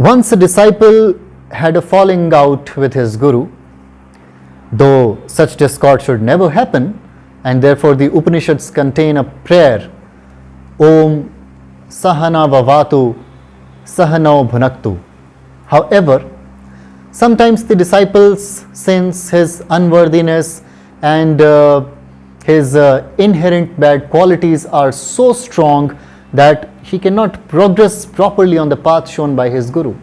Once a disciple had a falling out with his guru, though such discord should never happen, and therefore the Upanishads contain a prayer, Om Sahana Vavatu Sahanau Bhunaktu. However, sometimes the disciple's sins, his unworthiness and his inherent bad qualities are so strong that he cannot progress properly on the path shown by his guru.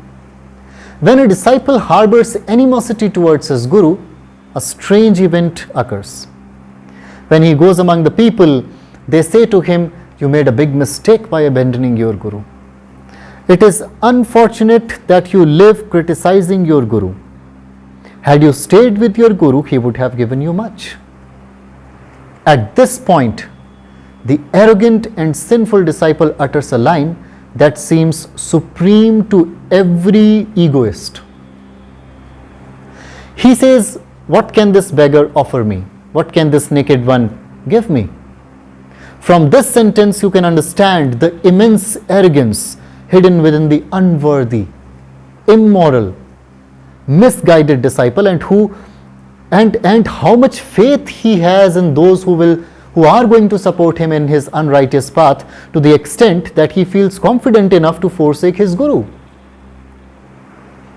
When a disciple harbors animosity towards his guru, a strange event occurs. When he goes among the people, they say to him, "You made a big mistake by abandoning your guru. It is unfortunate that you live criticizing your guru. Had you stayed with your guru, he would have given you much." At this point, the arrogant and sinful disciple utters a line that seems supreme to every egoist. He says, "What can this beggar offer me? What can this naked one give me?" From this sentence, you can understand the immense arrogance hidden within the unworthy, immoral, misguided disciple, and how much faith he has in those who are going to support him in his unrighteous path, to the extent that he feels confident enough to forsake his guru.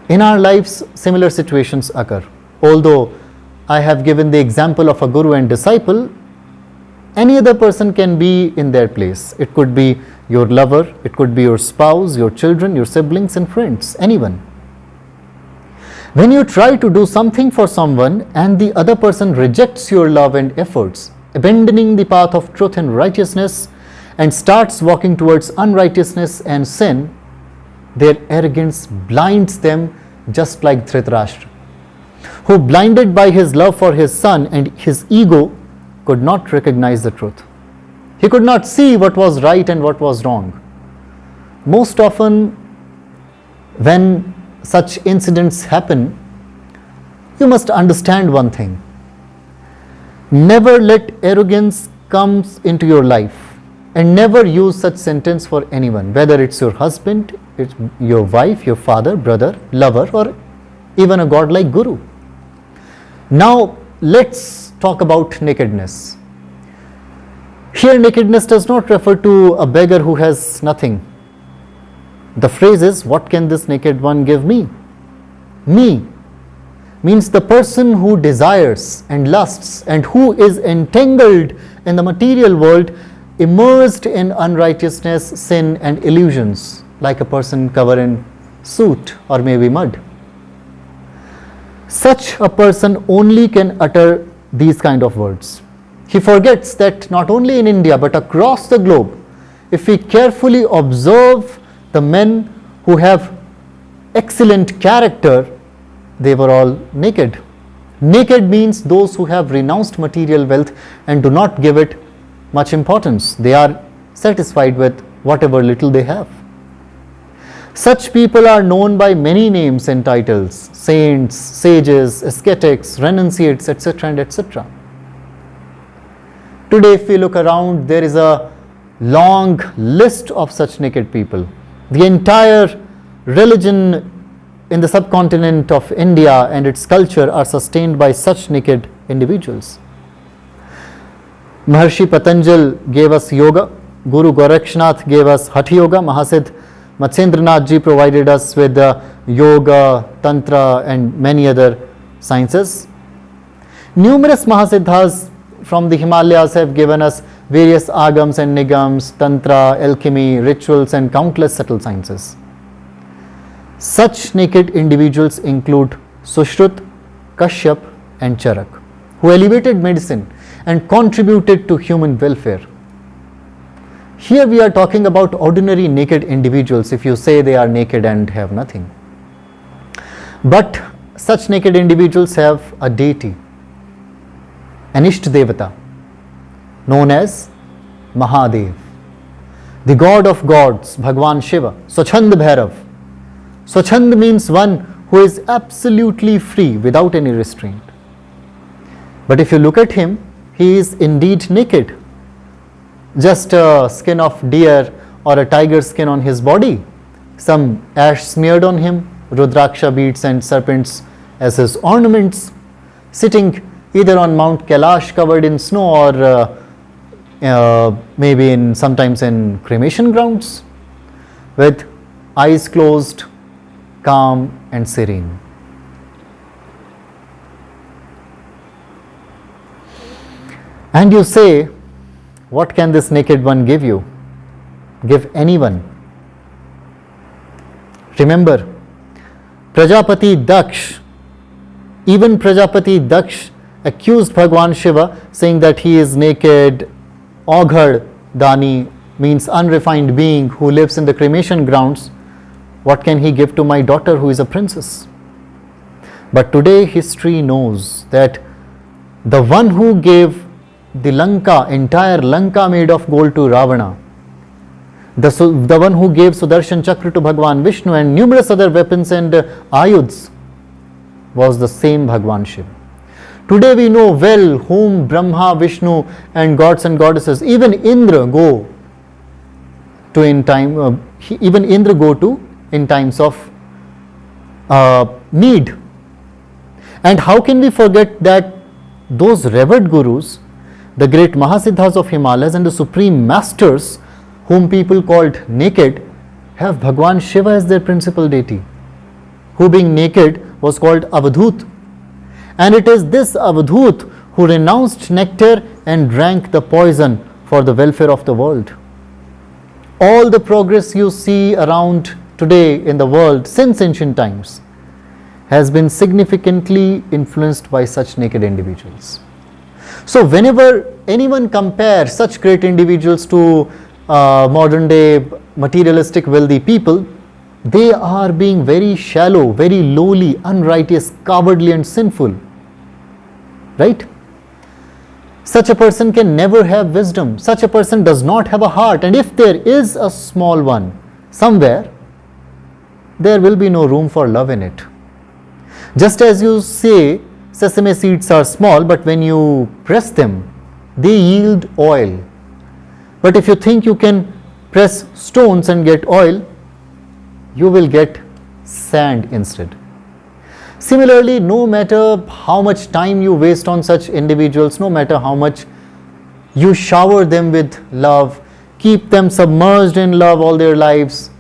In our lives, similar situations occur. Although I have given the example of a guru and disciple, any other person can be in their place. It could be your lover, it could be your spouse, your children, your siblings and friends, anyone. When you try to do something for someone and the other person rejects your love and efforts, abandoning the path of truth and righteousness, and starts walking towards unrighteousness and sin, their arrogance blinds them, just like Dhritarashtra, who, blinded by his love for his son and his ego, could not recognize the truth. He could not see what was right and what was wrong. Most often, when such incidents happen, you must understand one thing. Never let arrogance come into your life, and never use such sentence for anyone, whether it's your husband, it's your wife, your father, brother, lover, or even a godlike guru. Now, let's talk about nakedness. Here, nakedness does not refer to a beggar who has nothing. The phrase is, "What can this naked one give me?" Me means the person who desires and lusts and who is entangled in the material world, immersed in unrighteousness, sin and illusions, like a person covered in soot or maybe mud. Such a person only can utter these kind of words. He forgets that not only in India but across the globe, if we carefully observe the men who have excellent character, they were all naked. Naked means those who have renounced material wealth and do not give it much importance. They are satisfied with whatever little they have. Such people are known by many names and titles: saints, sages, ascetics, renunciates, etc. and etc. Today, if we look around, there is a long list of such naked people. The entire religion in the subcontinent of India and its culture are sustained by such naked individuals. Maharishi Patanjali gave us yoga, Guru Gorakhnath gave us Hatha Yoga, MahaSiddhas Matsyendranath ji provided us with yoga, Tantra and many other sciences. Numerous MahaSiddhas from the Himalayas have given us various agams and nigams, Tantra, alchemy, rituals and countless subtle sciences. Such naked individuals include Sushrut, Kashyap and Charak, who elevated medicine and contributed to human welfare. Here we are talking about ordinary naked individuals, if you say they are naked and have nothing. But such naked individuals have a deity, an Ishta Devata, known as Mahadev, the god of gods, Bhagwan Shiva, Swachhand Bhairav. Swachhand means one who is absolutely free without any restraint. But if you look at him, he is indeed naked. Just a skin of deer or a tiger skin on his body. some ash smeared on him, Rudraksha beads and serpents as his ornaments, sitting either on Mount Kailash covered in snow or maybe sometimes in cremation grounds, with eyes closed, calm and serene. And you say, what can this naked one give you? Give anyone. Remember, Prajapati Daksh, even Prajapati Daksh accused Bhagwan Shiva, saying that he is naked. Aughar Dani means unrefined being who lives in the cremation grounds. What can he give to my daughter who is a princess? But today history knows that the one who gave the Lanka, entire Lanka made of gold to Ravana, the one who gave Sudarshan Chakra to Bhagwan Vishnu and numerous other weapons and ayuds, was the same Bhagwan Shiva. Today we know well whom Brahma, Vishnu and gods and goddesses, even Indra go to in times of need. And how can we forget that those revered gurus, the great MahaSiddhas of Himalayas and the supreme masters whom people called naked, have Bhagwan Shiva as their principal deity, who being naked was called Avadhut. And it is this Avadhut who renounced nectar and drank the poison for the welfare of the world. All the progress you see around today in the world since ancient times has been significantly influenced by such naked individuals. So whenever anyone compares such great individuals to modern day materialistic wealthy people, they are being very shallow, very lowly, unrighteous, cowardly and sinful. Right? Such a person can never have wisdom. Such a person does not have a heart. And if there is a small one somewhere, there will be no room for love in it. Just as you say sesame seeds are small, but when you press them, they yield oil. But if you think you can press stones and get oil, you will get sand instead. Similarly, no matter how much time you waste on such individuals, no matter how much you shower them with love, keep them submerged in love all their lives,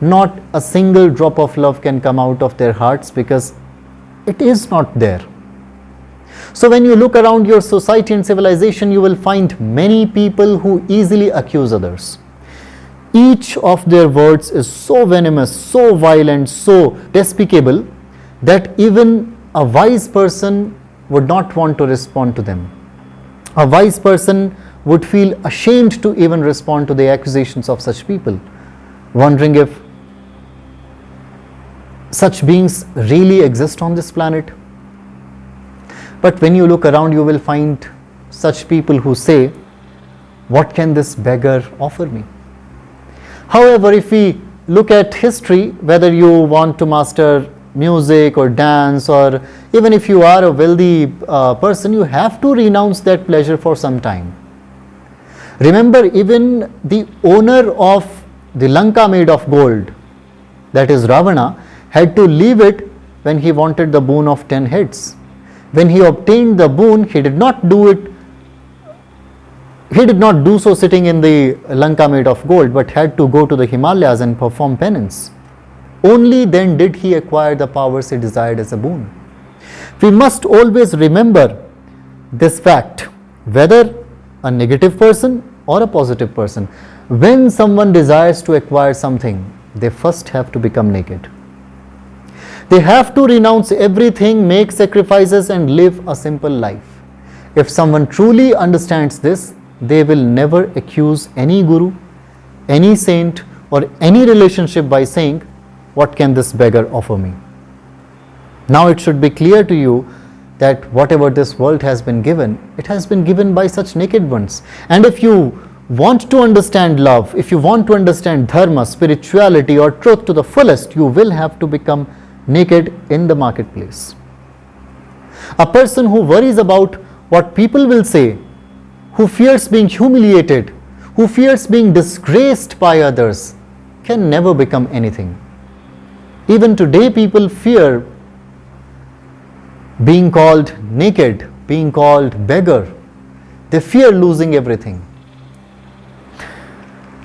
not a single drop of love can come out of their hearts because it is not there. So when you look around your society and civilization, you will find many people who easily accuse others. Each of their words is so venomous, so violent, so despicable that even a wise person would not want to respond to them. A wise person would feel ashamed to even respond to the accusations of such people, wondering if such beings really exist on this planet. But when you look around, you will find such people who say, what can this beggar offer me? However, if we look at history, whether you want to master music or dance, or even if you are a wealthy person, you have to renounce that pleasure for some time. Remember, even the owner of the Lanka made of gold, that is Ravana, had to leave it when he wanted the boon of 10 heads. When he obtained the boon, he did not do so sitting in the Lanka made of gold, but had to go to the Himalayas and perform penance. Only then did he acquire the powers he desired as a boon. We must always remember this fact, whether a negative person or a positive person. When someone desires to acquire something, they first have to become naked. They have to renounce everything, make sacrifices and live a simple life. If someone truly understands this, they will never accuse any guru, any saint or any relationship by saying, what can this beggar offer me? Now it should be clear to you that whatever this world has been given, it has been given by such naked ones. And if you want to understand love, if you want to understand dharma, spirituality or truth to the fullest, you will have to become naked in the marketplace. A person who worries about what people will say, who fears being humiliated, who fears being disgraced by others, can never become anything. Even today, people fear being called naked, being called beggar. They fear losing everything.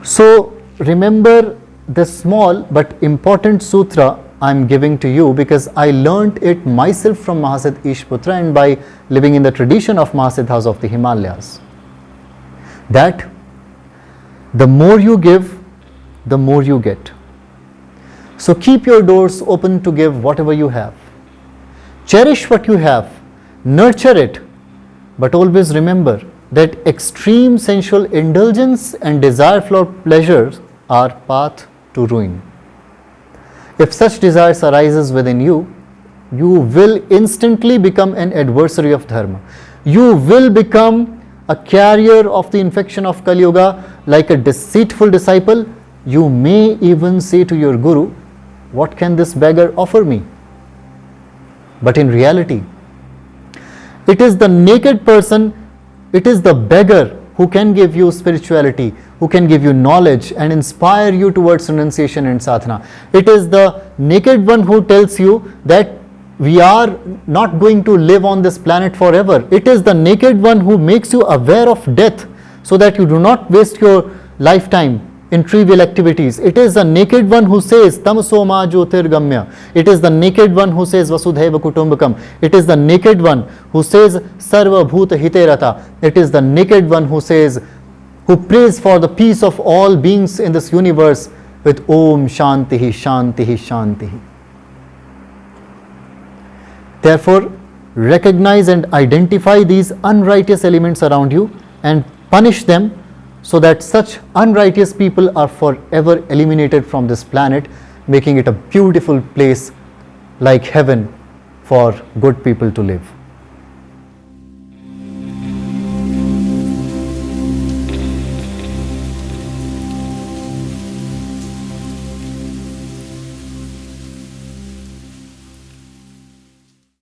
So remember this small but important sutra I am giving to you, because I learnt it myself from Mahasiddha Ishaputra and by living in the tradition of MahaSiddhas of the Himalayas. That the more you give, the more you get. So keep your doors open to give whatever you have. Cherish what you have, nurture it, but always remember that extreme sensual indulgence and desire for pleasures are path to ruin. If such desires arises within you, you will instantly become an adversary of dharma. You will become a carrier of the infection of Kali Yuga, like a deceitful disciple. You may even say to your guru, what can this beggar offer me? But in reality, it is the naked person, it is the beggar who can give you spirituality, who can give you knowledge and inspire you towards renunciation and sadhana. It is the naked one who tells you that we are not going to live on this planet forever. It is the naked one who makes you aware of death so that you do not waste your lifetime in trivial activities. It is the naked one who says Tamaso ma jyotirgamya. It is the naked one who says Vasudhaiva Kutumbakam. It is the naked one who says Sarva Bhuta Hiterata. It is the naked one who says, who prays for the peace of all beings in this universe with Om Shantihi Shantihi Shantihi. Therefore, recognize and identify these unrighteous elements around you and punish them, so that such unrighteous people are forever eliminated from this planet, making it a beautiful place like heaven for good people to live.